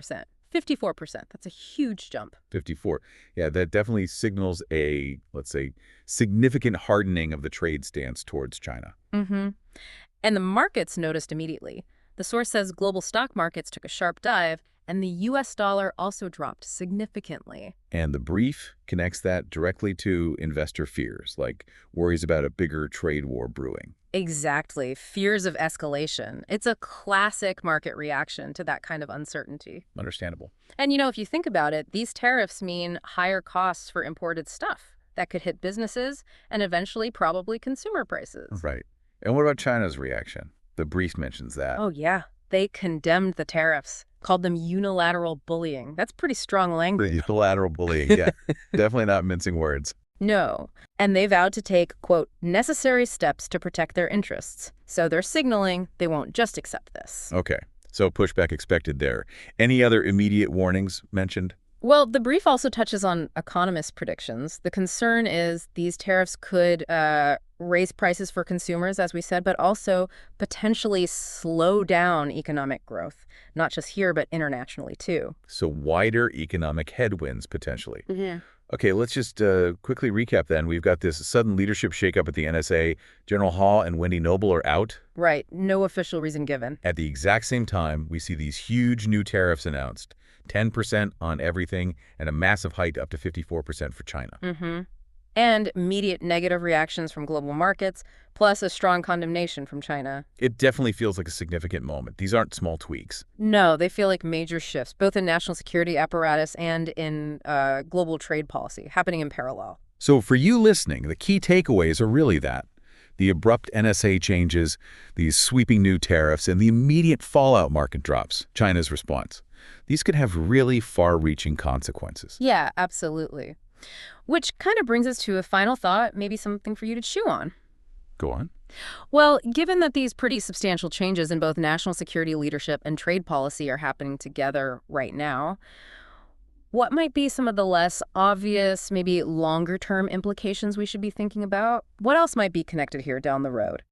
6%, 54%. That's a huge jump. 54. Yeah, that definitely signals a, let's say, significant hardening of the trade stance towards China. Mm-hmm. And the markets noticed immediately. The source says global stock markets took a sharp dive, and the U.S. dollar also dropped significantly. And the brief connects that directly to investor fears, like worries about a bigger trade war brewing. Exactly. Fears of escalation. It's a classic market reaction to that kind of uncertainty. Understandable. And if you think about it, these tariffs mean higher costs for imported stuff that could hit businesses and eventually probably consumer prices. Right. And what about China's reaction? The brief mentions that. Oh, yeah. They condemned the tariffs, called them unilateral bullying. That's pretty strong language. The unilateral bullying, yeah. Definitely not mincing words. No. And they vowed to take, quote, necessary steps to protect their interests. So they're signaling they won't just accept this. Okay. So pushback expected there. Any other immediate warnings mentioned? Well, the brief also touches on economist predictions. The concern is these tariffs could raise prices for consumers, as we said, but also potentially slow down economic growth, not just here, but internationally, too. So wider economic headwinds, potentially. Yeah. Okay, let's just quickly recap then. We've got this sudden leadership shakeup at the NSA. General Hall and Wendy Noble are out. Right. No official reason given. At the exact same time, we see these huge new tariffs announced. 10% on everything and a massive hike up to 54% for China. Mm-hmm. And immediate negative reactions from global markets, plus a strong condemnation from China. It definitely feels like a significant moment. These aren't small tweaks. No, they feel like major shifts, both in national security apparatus and in global trade policy, happening in parallel. So for you listening, the key takeaways are really that. The abrupt NSA changes, these sweeping new tariffs, and the immediate fallout market drops, China's response. These could have really far-reaching consequences. Yeah, absolutely. Which kind of brings us to a final thought, maybe something for you to chew on. Go on. Well, given that these pretty substantial changes in both national security leadership and trade policy are happening together right now, what might be some of the less obvious, maybe longer-term implications we should be thinking about? What else might be connected here down the road?